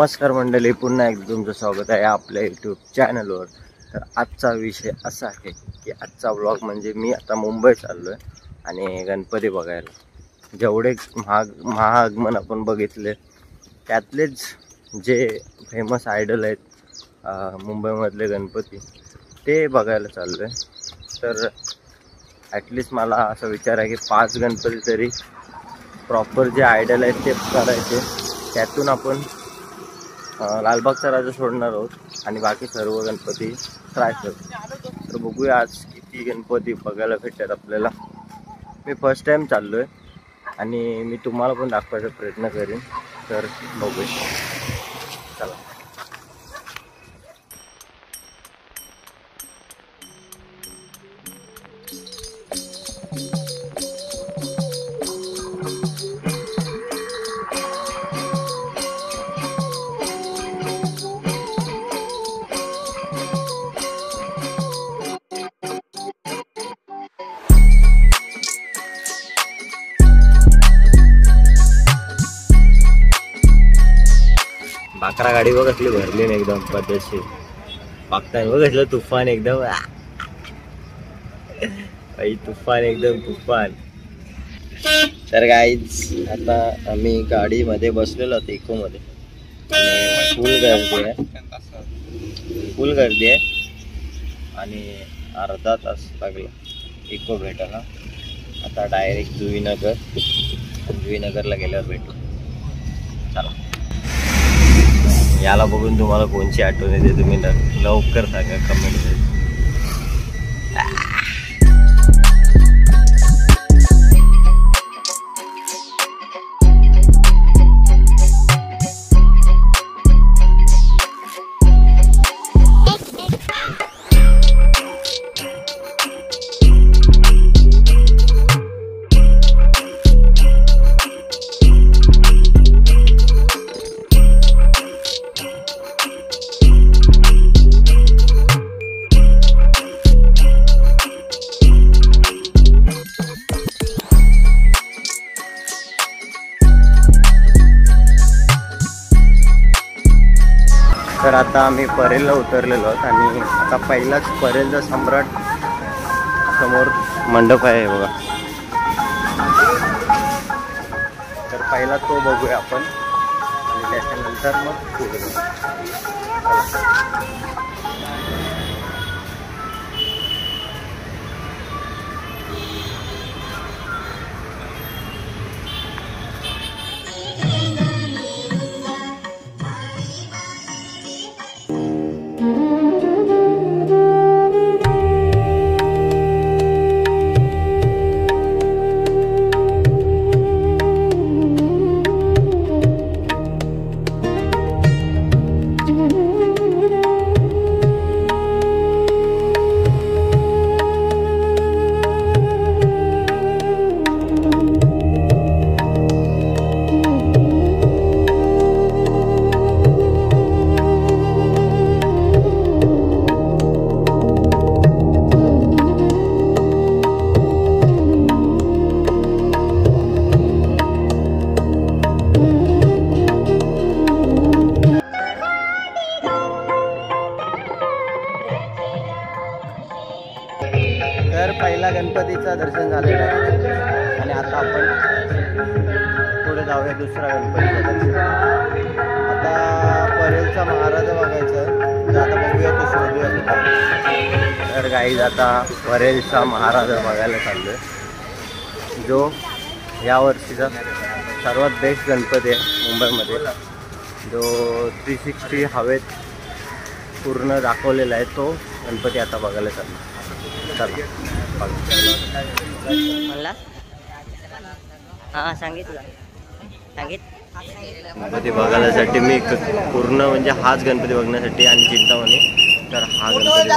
नमस्कार मंडळी, पुन्हा एकदा तुमचं स्वागत आहे आपल्या यूट्यूब चॅनलवर। तर आजचा विषय असा आहे की आजचा व्लॉग म्हणजे मी आता मुंबई चाललो आहे आणि गणपती बघायला। जेवढे महाआगमन आपण बघितले त्यातलेच जे फेमस आयडल आहेत मुंबईमधले गणपती ते बघायला चाललो आहे। तर ॲटलिस्ट मला असा विचार आहे की 5 गणपती तरी प्रॉपर जे आयडल आहेत ते करायचे। त्यातून आपण लालबागचा राजा सोडणार आहोत आणि बाकी सर्व गणपती ट्राय करू। तर बघूया आज किती गणपती बघायला भेटतात आपल्याला। मी फर्स्ट टाइम चाललो आहे आणि मी तुम्हाला पण दाखवायचा प्रयत्न करेन। तर बघूया, चला। बाकरा गाडी बघ कसली भरली ना एकदम पद्धतशीर पाकताय बघ कसलं तुफान एकदम भाई तुफान एकदम तुफान। तर गाईज आता आम्ही गाडीमध्ये बसलेलो आहोत इको मध्ये। फुल गर्दी आहे आणि अर्धा तास लागला इको भेटायला। आता डायरेक्ट जुईनगरला गेल्यावर भेटू, चला। याला बघून तुम्हाला कोणची आठवण येते तुम्ही लवकर सांगा कमेंट मध्ये। तर आता आम्ही परेलला उतरलेलो आहोत आणि आता पहिलाच परेलचा सम्राट समोर मंडप आहे बघा। तर पहिला तो बघूया आपण आणि त्याच्यानंतर मग पुढे। तर पहिला गणपतीचं दर्शन झालेलं आहे आणि आता आपण पुढे जाऊया दुसरा गणपतीचं दर्शन। आता परेलचा महाराज बघायचं, तर आता बघूया तो शोधूया। तर गाईज आता परेलचा महाराज बघायला चाललोय, जो या वर्षीचा सर्वात बेस्ट गणपती आहे मुंबईमध्ये, जो 360 हवेत पूर्ण दाखवलेला आहे। तो गणपती आता बघायला चाललो, चला। गणपती बघायसाठी मी पूर्ण म्हणजे हाच गणपती बघण्यासाठी आणि चिंतामणी। तर हा गणपती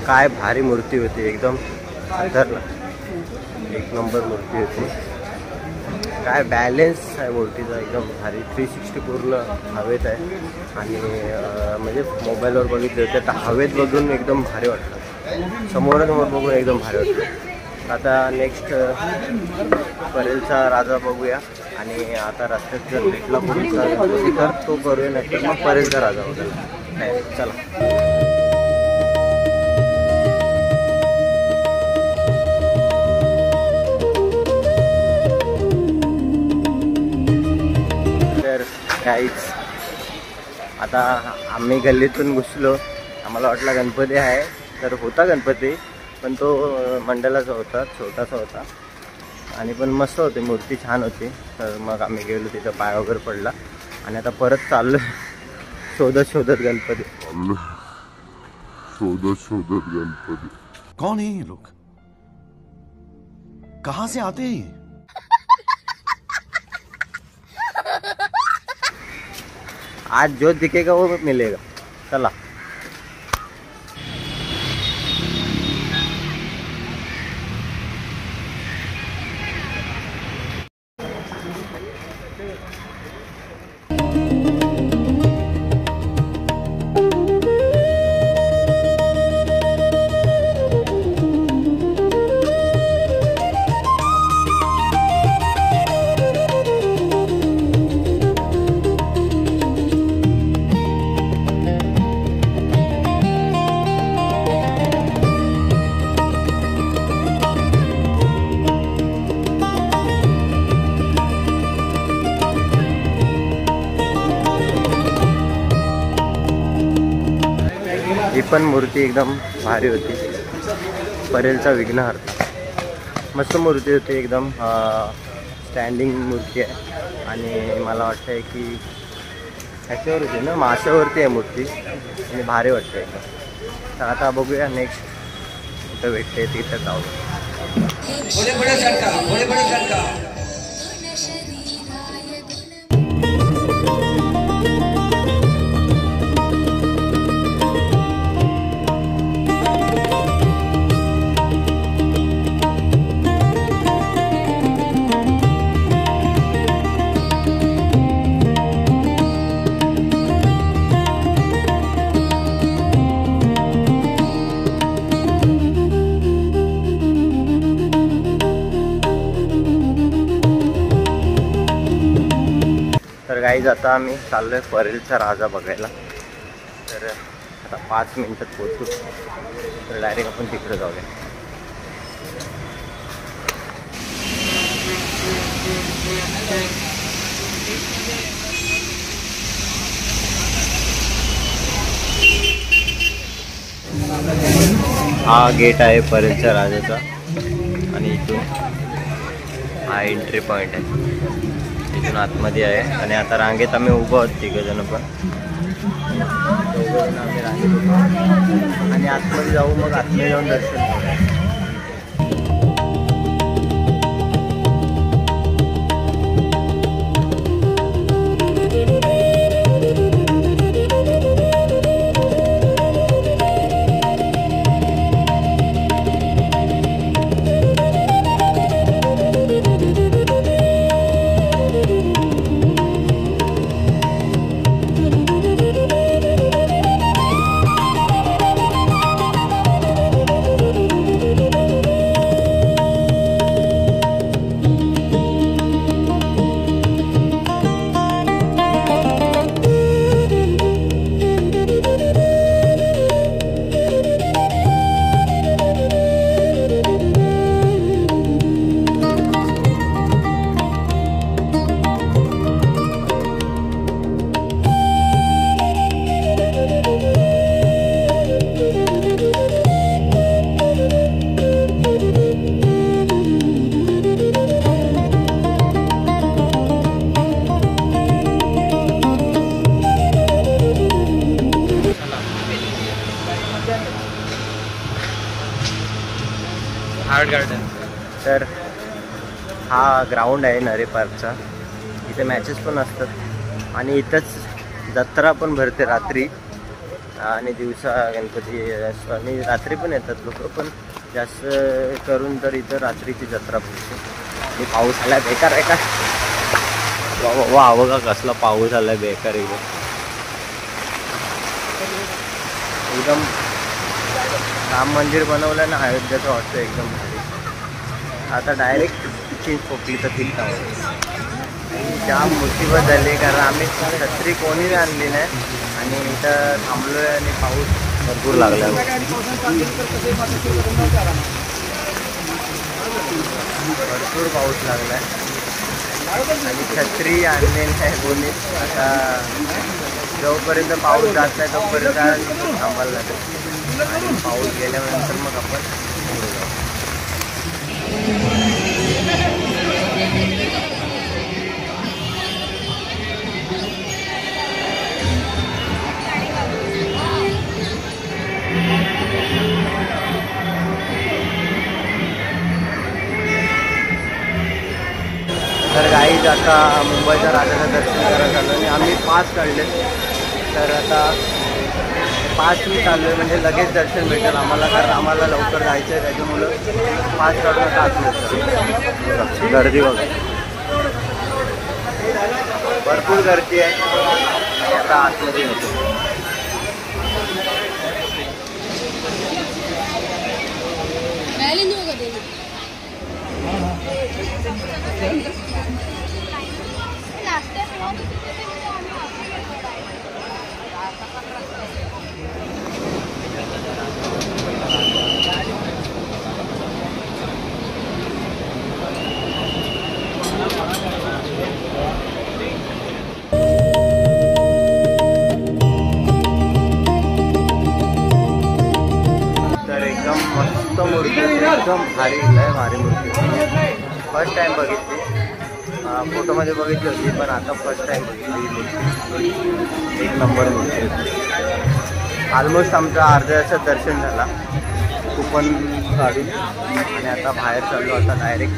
काय भारी मूर्ती होती, एकदम खतरनाक, एक नंबर मूर्ती होती. काय बॅलेन्स आहे मूर्तीचा, एकदम भारी. 360 पूर्ण हवेत आहे. आणि म्हणजे मोबाईलवर बघितलं तर हवेत बघून एकदम भारी वाटतं, समोरासमोर बघून एकदम भारी वाटतं. आता नेक्स्ट परेलचा राजा बघूया. आणि आता रस्त्यात जर भेटला पुढचा तर तो करूया, नाही तर मग परेलचा राजा वगैरे. चला. काहीच आता आम्ही गल्लीतून घुसलो. आम्हाला वाटला गणपती आहे, तर होता गणपती, पण तो मंडळाचा होता, छोटासा होता. आणि पण मस्त होती मूर्ती, छान होती. तर मग आम्ही गेलो तिथं, पाय वगैरे पडला. आणि आता परत चाललो शोधत गणपती. कौन है ये लोग, कहाँ से आते हैं? आज जो दिखेगा वो मिलेगा. चला. ही पण मूर्ती एकदम भारी होती, परेलचा विघ्नहर्ता. मस्त मूर्ती होती एकदम, स्टँडिंग मूर्ती आहे. आणि मला वाटतंय की ह्याच्यावर होती ना, माशावरती आहे मूर्ती, आणि भारी वाटतं एकदम. तर आता बघूया नेक्स्ट कुठं भेटते, तिथं जाऊ. तर गाईज आता आम्ही चाललोय परेलचा राजा बघायला. तर आता 5 मिनिटात पोहोचू. तर डायरेक्ट आपण तिकडे जाऊया. हा गेट आहे परेलच्या राजाचा. आणि इथून हा एंट्री पॉईंट आहे, इथून आतमध्ये आहे. आणि आता रांगेत आम्ही उभं आहोत, 3 जण पण. आम्ही रांगेत उभं आहोत आणि आतमध्ये जाऊ, मग आतमध्ये जाऊन दर्शन करूया. Art garden. तर हा ग्राउंड आहे नरे पार्कचा. इथे मॅचेस पण असतात आणि इथंच जत्रा पण भरते रात्री. आणि दिवसा गणपती असतो आणि रात्री पण येतात लोक, पण जास्त करून तर इथं रात्रीची जत्रा भरते. आणि पाऊस आला बेकार आहे का, वा बघा कसला पाऊस आलाय बेकार एकदम. राम मंदिर बनवलं ना अयोध्याचं वाटतं एकदम भारी. आता डायरेक्ट चिंचपोकलीचं फिरता जाम मुसीबत झाली, कारण आम्ही छत्री कोणी आणली नाही आणि इथं थांबलोय आणि पाऊस भरपूर लागला. भरपूर पाऊस लागलाय आणि छत्री आणली नाही कोणी. आता जोपर्यंत पाऊस जात नाही तोपर्यंत थांबायला लागेल आणि पाऊस गेल्यानंतर मग आपण पुढे जाऊ. तर गाईज आता मुंबईच्या राजाचं दर्शन करायला चाललो आणि आम्ही पास काढले. तर आता पास मी चाललो आहे म्हणजे लगेच दर्शन भेटेल आम्हाला, कारण आम्हाला लवकर जायचं आहे त्याच्यामुळं पास काढून आता आतमध्ये गर्दी वगैरे भरपूर गर्दी आहे. आता आतमध्ये येतो. तर एकदम मस्त मूर्ती, एकदम भारी भारी मूर्ती. फर्स्ट टाइम बघितली, फोटोमध्ये बघितली होती पण आता फर्स्ट टाइम बघितली. एक नंबर मूर्ती होती. ऑलमोस्ट आमचा अर्ध्याचं दर्शन झाला कुपन काढून आणि आता बाहेर चाललो. आता डायरेक्ट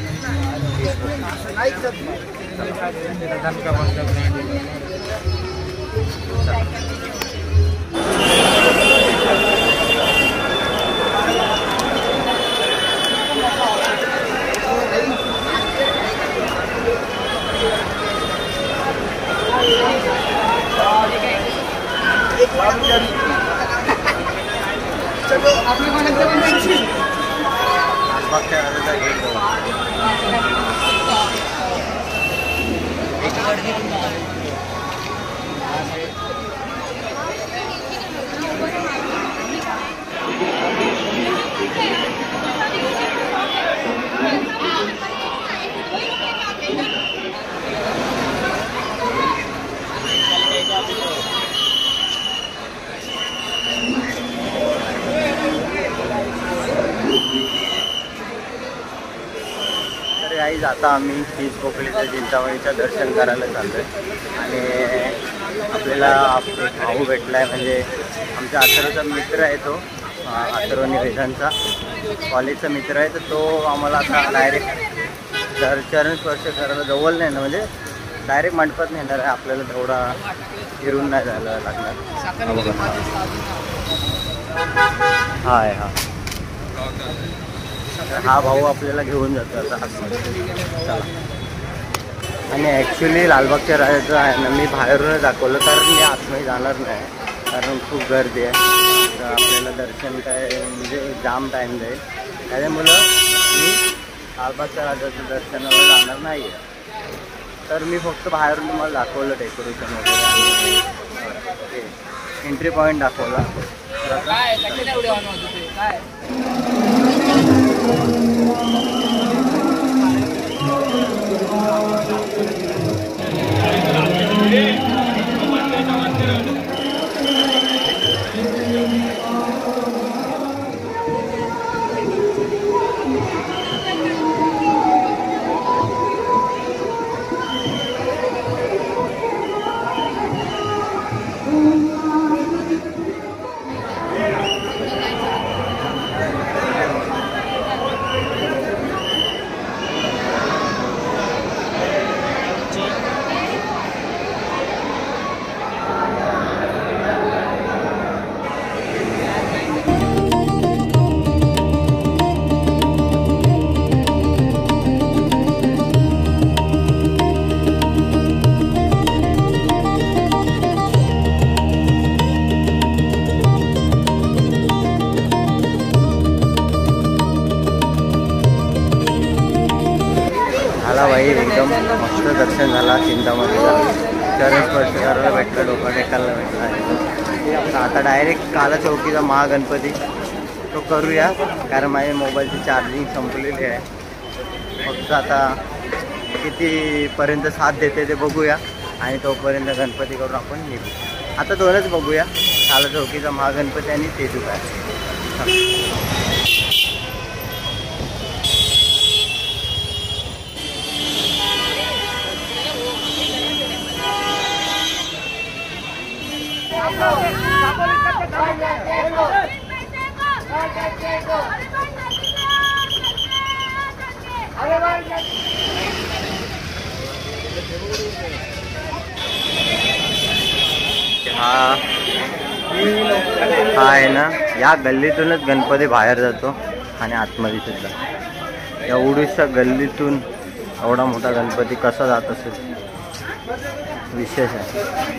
गाईज आता आम्ही चिंचपोकलीचं चिंतामणीचं दर्शन करायला चाललो आहे आणि आपल्याला भाऊ भेटला आहे, म्हणजे आमच्या अथर्वचा मित्र आहे तो, अथर्व निवेदांचा कॉलेजचा मित्र आहे. तर तो आम्हाला आता डायरेक्ट चरण स्पर्श करायला जवळ नाही ना, म्हणजे डायरेक्ट मंडपात नेणार आहे आपल्याला, तेवढा फिरून नाही जायला लागणार. हाय हा हा भाऊ आपल्याला घेऊन जातो आता चला. आणि ॲक्च्युली लालबागच्या राजाचं आहे ना मी बाहेरूनच दाखवलं, कारण मी आतमध्ये जाणार नाही कारण खूप गर्दी आहे. तर आपल्याला दर्शन काय म्हणजे जाम टाईम जाईल, त्याच्यामुळं मी लालबागच्या राजाचं दर्शनाला जाणार नाही आहे. तर मी फक्त बाहेरून तुम्हाला दाखवलं डेकोरेशन वगैरे, एंट्री पॉईंट दाखवला. भाई एकदम मस्त दर्शन झाला चिंतामणीला. चरण स्पर्श करायला भेटला, डोका टेकायला भेटला. आता डायरेक्ट काला चौकीचा महागणपती तो करूया, कारण माझ्या मोबाईलची चार्जिंग संपलेली आहे. फक्त आता कितीपर्यंत साथ देते ते बघूया आणि तोपर्यंत गणपती करून आपण निघू. आता दोनच बघूया, काला चौकीचा महागणपती आणि तेजू काय. हा आहे ना, या गल्लीतूनच गणपती बाहेर जातो आणि आतमध्ये सुद्धा. या उडीच्या गल्लीतून एवढा मोठा गणपती कसा जात असेल, विशेष आहे.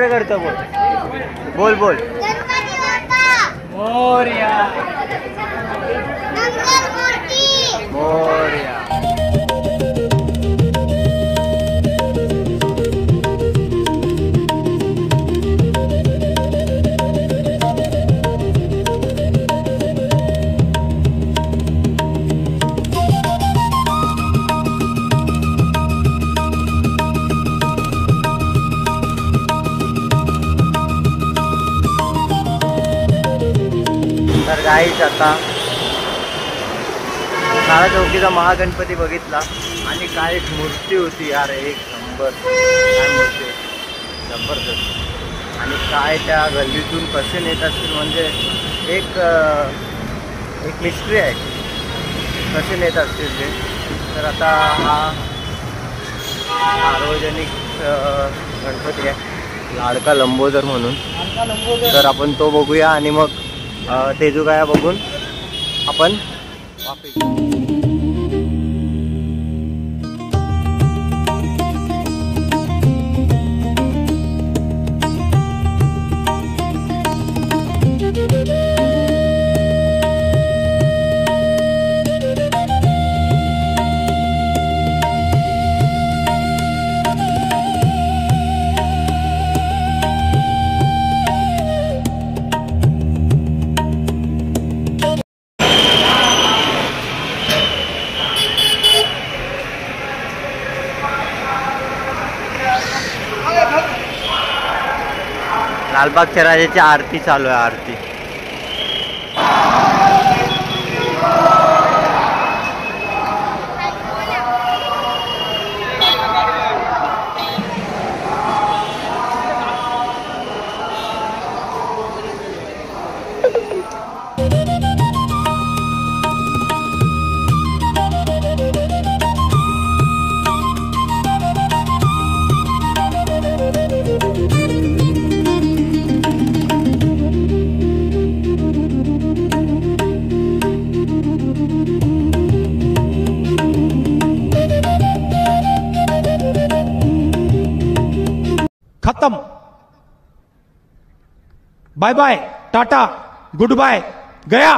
करतो बोल बोल मोरया मोरया. तर गाईच आता काळा चौकीचा महागणपती बघितला आणि काय एक मूर्ती होती यार, एक नंबर. काय मूर्ती, जबरदस्त. आणि काय त्या गल्लीतून कसे नेत असतील, म्हणजे एक मिस्ट्री आहे कसे नेत असतील ते. तर आता हा सार्वजनिक गणपती आहे, लाडका लंबोदर म्हणून. तर आपण तो बघूया आणि मग तेजू काय बघून आपण वापस. लालबागच्या राजाची आरती चालू आहे, आरती. खत्म. Bye bye, tata, goodbye, गया.